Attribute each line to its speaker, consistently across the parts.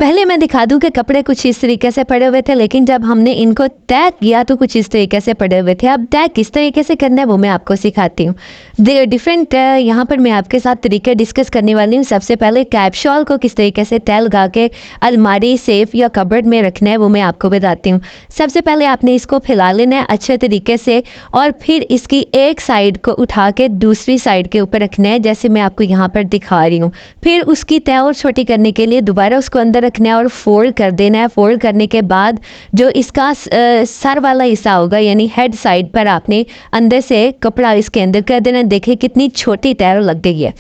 Speaker 1: पहले मैं दिखा दूं कि कपड़े कुछ इस तरीके से पड़े हुए थे, लेकिन जब हमने इनको तय किया तो कुछ इस तरीके से पड़े हुए थे। अब तय किस तरीके से करना है वो मैं आपको सिखाती हूँ। डिफरेंट यहाँ पर मैं आपके साथ तरीके डिस्कस करने वाली हूँ। सबसे पहले कैप शॉल को किस तरीके से तय लगा के अलमारी, सेफ या कबर्ड में रखना है वो मैं आपको बताती हूँ। सबसे पहले आपने इसको फैला लेना है अच्छे तरीके से, और फिर इसकी एक साइड को उठा के दूसरी साइड के ऊपर रखना है, जैसे मैं आपको यहाँ पर दिखा रही हूँ। फिर उसकी तय और छोटी करने के लिए दोबारा उसको अंदर रखना है और फोल्ड कर देना है। फोल्ड करने के बाद जो इसका सर वाला हिस्सा होगा, यानी हेड साइड पर आपने अंदर से कपड़ा इसके अंदर कर देना। देखिए कितनी छोटी तय लग गई है।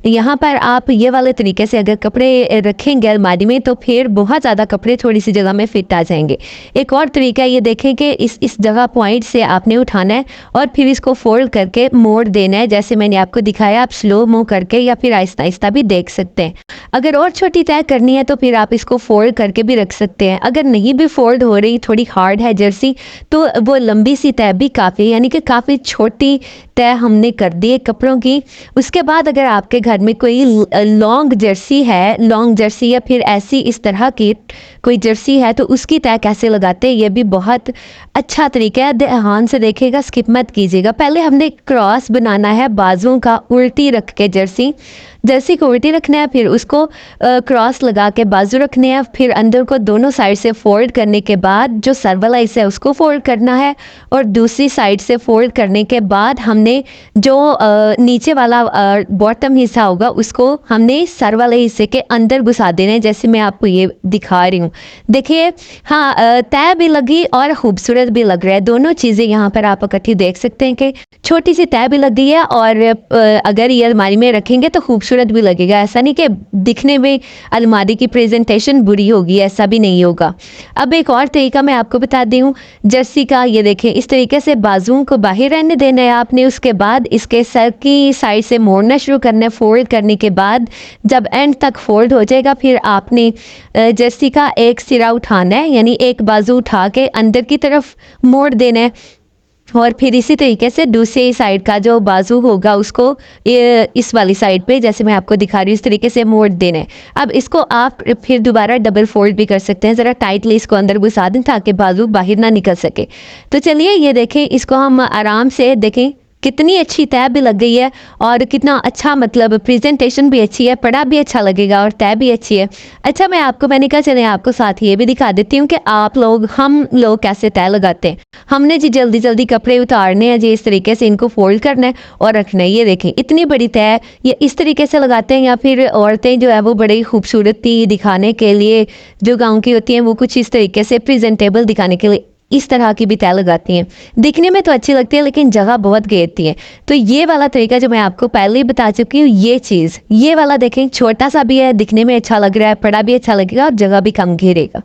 Speaker 1: यहाँ पर आप ये वाले तरीके से अगर कपड़े रखेंगे अलमारी में तो फिर बहुत ज़्यादा कपड़े थोड़ी सी जगह में फिट आ जाएंगे। एक और तरीका ये देखें कि इस जगह पॉइंट से आपने उठाना है और फिर इसको फोल्ड करके मोड़ देना है, जैसे मैंने आपको दिखाया। आप स्लो मूव करके या फिर आहिस्ता आहिस्ता भी देख सकते हैं। अगर और छोटी तय करनी है तो फिर आप इसको फोल्ड करके भी रख सकते हैं। अगर नहीं भी फोल्ड हो रही, थोड़ी हार्ड है जर्सी, तो वो लंबी सी तय भी काफ़ी, यानी कि काफ़ी छोटी तय हमने कर दी है कपड़ों की। उसके बाद अगर आपके घर में कोई लॉन्ग जर्सी है, लॉन्ग जर्सी या फिर ऐसी इस तरह की कोई जर्सी है, तो उसकी तय कैसे लगाते हैं ये भी बहुत अच्छा तरीका है। ध्यान से देखिएगा, स्किप मत कीजिएगा। पहले हमने क्रॉस बनाना है बाजुओं का उल्टी रख के। जर्सी को उल्टी रखना है, फिर उसको क्रॉस लगा के बाजू रखने हैं, फिर अंदर को दोनों साइड से फोल्ड करने के बाद जो सर वाला हिस्सा है उसको फोल्ड करना है, और दूसरी साइड से फोल्ड करने के बाद हमने जो नीचे वाला बॉटम हिस्सा होगा उसको हमने सर वाले हिस्से के अंदर घुसा देना है, जैसे मैं आपको ये दिखा रही हूँ। देखिए, हाँ, तय भी लगी और खूबसूरत भी लग रहा है। दोनों चीज़ें यहाँ पर आप इकट्ठी देख सकते हैं कि छोटी सी तय भी लग गई है, और अगर ये अलमारी में रखेंगे तो खूबसूरत भी लगेगा। ऐसा नहीं कि दिखने में अलमारी की प्रेजेंटेशन बुरी होगी, ऐसा भी नहीं होगा। अब एक और तरीका मैं आपको बता दी हूँ जर्सी का। ये देखें, इस तरीके से बाजुओं को बाहर रहने देना है आपने। उसके बाद इसके सर की साइड से मोड़ना शुरू करना है। फोल्ड करने के बाद जब एंड तक फोल्ड हो जाएगा, फिर आपने जर्सी का एक सिरा उठाना है, यानी एक बाजू उठा के अंदर की तरफ मोड़ देना है, और फिर इसी तरीके से दूसरी साइड का जो बाजू होगा उसको इस वाली साइड पे, जैसे मैं आपको दिखा रही हूँ, इस तरीके से मोड़ देना है। अब इसको आप फिर दोबारा डबल फोल्ड भी कर सकते हैं। ज़रा टाइटली इसको अंदर घुसा दें ताकि बाजू बाहर ना निकल सके। तो चलिए ये देखें, इसको हम आराम से देखें कितनी अच्छी तय भी लग गई है, और कितना अच्छा, मतलब प्रेजेंटेशन भी अच्छी है, पड़ा भी अच्छा लगेगा और तय भी अच्छी है। अच्छा, मैंने कहा चले आपको साथ ये भी दिखा देती हूँ कि हम लोग कैसे तय लगाते हैं। हमने जी जल्दी जल्दी कपड़े उतारने हैं जी, इस तरीके से इनको फोल्ड करना है और रखना है। ये देखें इतनी बड़ी तय ये इस तरीके से लगाते हैं, या फिर औरतें जो है वो बड़ी खूबसूरती दिखाने के लिए जो गाँव की होती हैं वो कुछ इस तरीके से प्रेजेंटेबल दिखाने के लिए इस तरह की भी तय लगाती हैं। दिखने में तो अच्छी लगती है लेकिन जगह बहुत घेरती है। तो ये वाला तरीका जो मैं आपको पहले ही बता चुकी हूँ, ये वाला देखें, छोटा सा भी है, दिखने में अच्छा लग रहा है, पड़ा भी अच्छा लगेगा और जगह भी कम घेरेगा।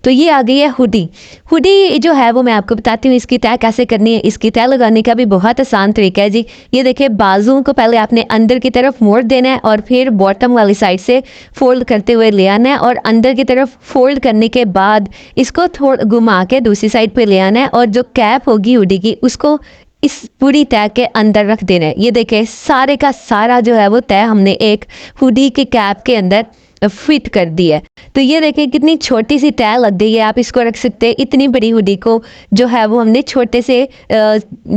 Speaker 1: तो ये आ गई है हुडी जो है वो मैं आपको बताती हूँ इसकी तय कैसे करनी है। इसकी तय लगाने का भी बहुत आसान तरीका है जी। ये देखिए, बाजुओं को पहले आपने अंदर की तरफ मोड़ देना है और फिर बॉटम वाली साइड से फोल्ड करते हुए ले आना है, और अंदर की तरफ फोल्ड करने के बाद इसको थोड़ा घुमा के दूसरी साइड पे ले आना है, और जो कैप होगी हुडी की उसको इस पूरी तय के अंदर रख देना है। ये देखें, सारे का सारा जो है वो तय हमने एक हुडी के कैप के अंदर फिट कर दी है। तो ये देखें कितनी छोटी सी तय लग गई है। आप इसको रख सकते हैं। इतनी बड़ी हुडी को जो है वो हमने छोटे से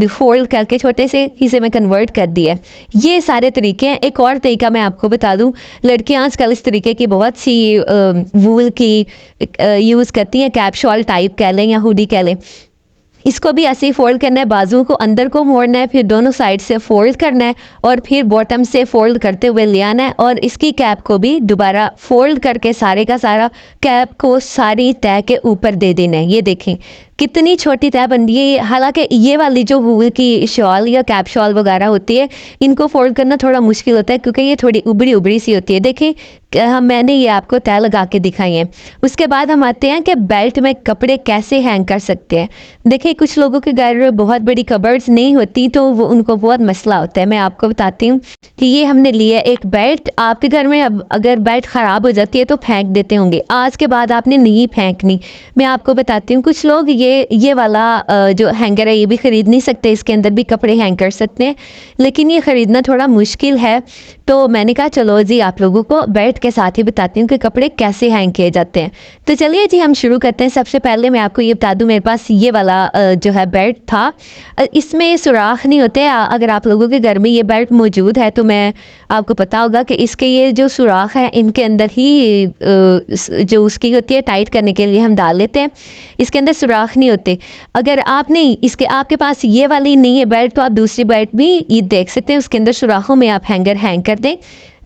Speaker 1: फोल्ड करके छोटे से हिस्से में कन्वर्ट कर दिया है। ये सारे तरीके हैं। एक और तरीका मैं आपको बता दूं, लड़कियां आजकल इस तरीके की बहुत सी वूल की यूज़ करती हैं, कैप शॉल टाइप कह लें या हुडी कह लें। इसको भी ऐसे ही फोल्ड करना है, बाजुओं को अंदर को मोड़ना है, फिर दोनों साइड से फोल्ड करना है, और फिर बॉटम से फोल्ड करते हुए ले आना है, और इसकी कैप को भी दोबारा फोल्ड करके सारे का सारा कैप को सारी तय के ऊपर दे देना है। ये देखें कितनी छोटी तय बन रही है। हालांकि ये वाली जो वूल की शॉल या कैप शॉल वगैरह होती है, इनको फोल्ड करना थोड़ा मुश्किल होता है क्योंकि ये थोड़ी उबड़ी उबड़ी सी होती है। देखें, मैंने ये आपको तय लगा के दिखाई है। उसके बाद हम आते हैं कि बेल्ट में कपड़े कैसे हैंग कर सकते हैं। देखिए, कुछ लोगों के घर में बहुत बड़ी कबर्ड्स नहीं होती तो वो उनको बहुत मसला होता है। मैं आपको बताती हूँ कि ये हमने लिया एक बेल्ट। आपके घर में अगर बेल्ट ख़राब हो जाती है तो फेंक देते होंगे, आज के बाद आपने नहीं फेंकनी। मैं आपको बताती हूँ, कुछ लोग ये वाला जो हैंगर है ये भी ख़रीद नहीं सकते, इसके अंदर भी कपड़े हैंग कर सकते हैं, लेकिन ये ख़रीदना थोड़ा मुश्किल है। तो मैंने कहा चलो जी आप लोगों को बेल्ट के साथ ही बताती हूँ कि कपड़े कैसे हैंग किए जाते हैं। तो चलिए जी हम शुरू करते हैं। सबसे पहले मैं आपको ये बता दूँ, मेरे पास ये वाला जो है बेल्ट था, इसमें सुराख नहीं होते। अगर आप लोगों के घर में ये बेल्ट मौजूद है तो मैं आपको पता होगा कि इसके ये जो सुराख है इनके अंदर ही जो उसकी होती है टाइट करने के लिए हम डाल लेते हैं, इसके अंदर सुराख नहीं होते। अगर आप नहीं इसके आपके पास ये वाली नहीं है बेल्ट तो आप दूसरी बेल्ट भी ये देख सकते हैं, उसके अंदर सुराखों में आप हैंगर हैंग कर दें।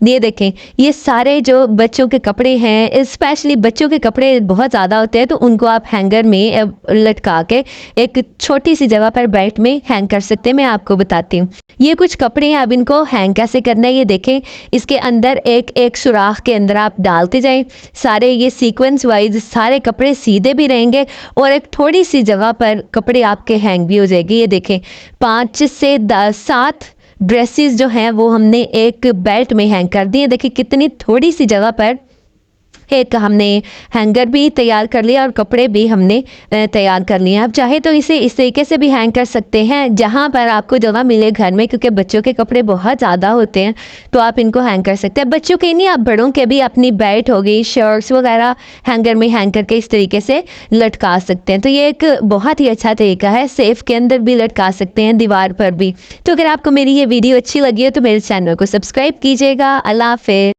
Speaker 1: ये देखें, ये सारे जो बच्चों के कपड़े हैं, स्पेशली बच्चों के कपड़े बहुत ज़्यादा होते हैं, तो उनको आप हैंगर में लटका के एक छोटी सी जगह पर बेल्ट में हैंग कर सकते हैं। मैं आपको बताती हूँ ये कुछ कपड़े हैं, अब इनको हैंग कैसे करना है ये देखें। इसके अंदर एक एक सुराख के अंदर आप डालते जाएं, सारे ये सीक्वेंस वाइज सारे कपड़े सीधे भी रहेंगे और एक थोड़ी सी जगह पर कपड़े आपके हैंग भी हो जाएंगे। ये देखें 5 से 7 ड्रेसेस जो हैं वो हमने एक बेल्ट में हैंग कर दिए। देखिए कितनी थोड़ी सी जगह पर एक हमने हैंगर भी तैयार कर लिया और कपड़े भी हमने तैयार कर लिए। आप चाहे तो इसे इस तरीके से भी हैंग कर सकते हैं जहां पर आपको जगह मिले घर में, क्योंकि बच्चों के कपड़े बहुत ज़्यादा होते हैं तो आप इनको हैंग कर सकते हैं। बच्चों के नहीं, आप बड़ों के भी अपनी बेल्ट हो गई, शर्ट्स वगैरह हैंगर में हैंग करके इस तरीके से लटका सकते हैं। तो ये एक बहुत ही अच्छा तरीका है, सेफ के अंदर भी लटका सकते हैं, दीवार पर भी। तो अगर आपको मेरी ये वीडियो अच्छी लगी हो तो मेरे चैनल को सब्सक्राइब कीजिएगा। अल्लाह हाफ़िज़।